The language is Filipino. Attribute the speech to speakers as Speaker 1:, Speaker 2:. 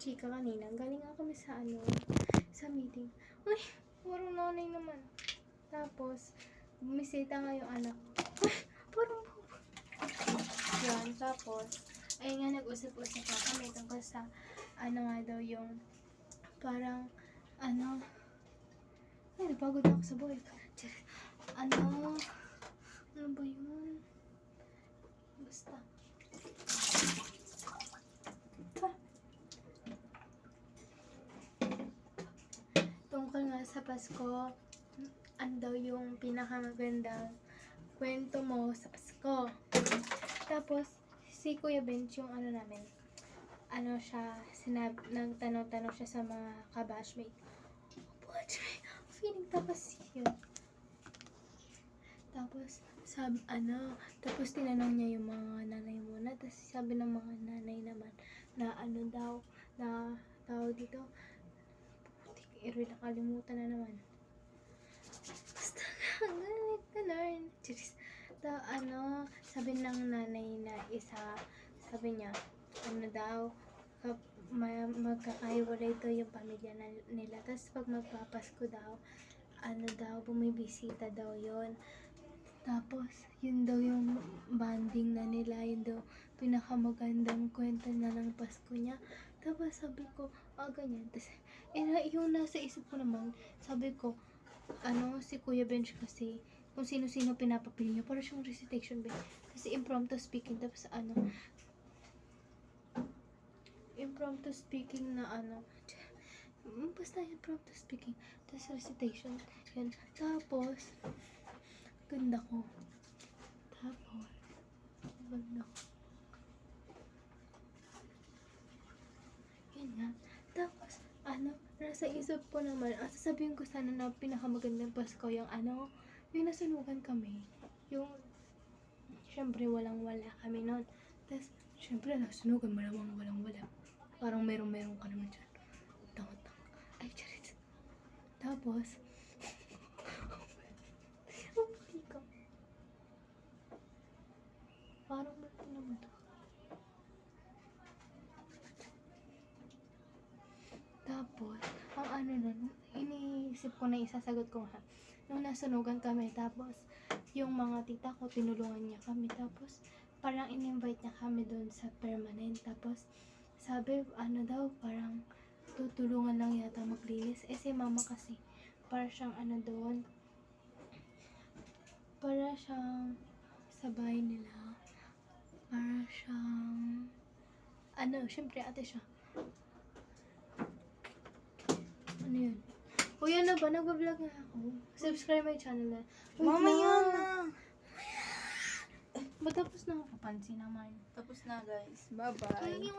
Speaker 1: chika kanina. Galing nga kami sa sa meeting. Ay, parang nanay naman. Tapos, bumisita nga yung anak. Ay, parang yan, tapos, ayun nga, nag-usap-usap na kami tungkol sa, nga daw yung, parang, ay, napagod ako sa buhay. Ano ba yun? Basta. Tungkol nga sa Pasko, ano daw yung pinakamagandang kwento mo sa Pasko. Tapos, si Kuya Bench yung namin, siya, nagtanong-tanong siya sa mga ka-batchmate. Feeling tapos yun. Tapos, tapos tinanong niya yung mga nanay muna, tapos sabi ng mga nanay naman, na daw, na tawag dito, putik, nakalimutan na naman. Basta ka learn. Sabi ng nanay na isa, sabi niya, daw, magkakahiwalay daw yung pamilya nila. Tapos pag magpapasko daw, bumibisita daw yon. Tapos, yun daw yung bonding na nila, yun daw pinakamagandang kwento na ng Pasko niya. Tapos sabi ko, ganyan. Tapos, yung nasa isip ko naman, sabi ko, si Kuya Bench kasi, kung sino-sino pinapapili niya, para siyang recitation ba. Kasi impromptu speaking, tapos impromptu speaking na basta impromptu speaking, tapos recitation, yan. Tapos, ganda ko. Yan nga. Tapos, nasa isip ko naman, sasabihin ko sana na pinakamagandang Pasko yung yung nasunugan kami. Yung, syempre, walang-wala kami nun. Tapos, syempre, nasunugan, malamang walang-wala. Parang meron ka naman dyan. Tang-tang. Ay, charit. Tapos, parang meron naman to. Tapos, ang nun, iniisip ko na isasagot ko nga. Nung nasunugan kami, tapos, yung mga tita ko, tinulungan niya kami. Tapos, parang in-invite niya kami doon sa permanent. Tapos, sabi, daw, parang tutulungan lang yata maglinis. Si mama kasi, para siyang doon, para siyang sa bahay nila, para siyang syempre ate siya. Yun? Uy, ba? Nag-vlog na ako. Subscribe my channel na.
Speaker 2: Mamaya na.
Speaker 1: Ba't tapos na ako? Papansin naman.
Speaker 2: Tapos na guys. Bye-bye.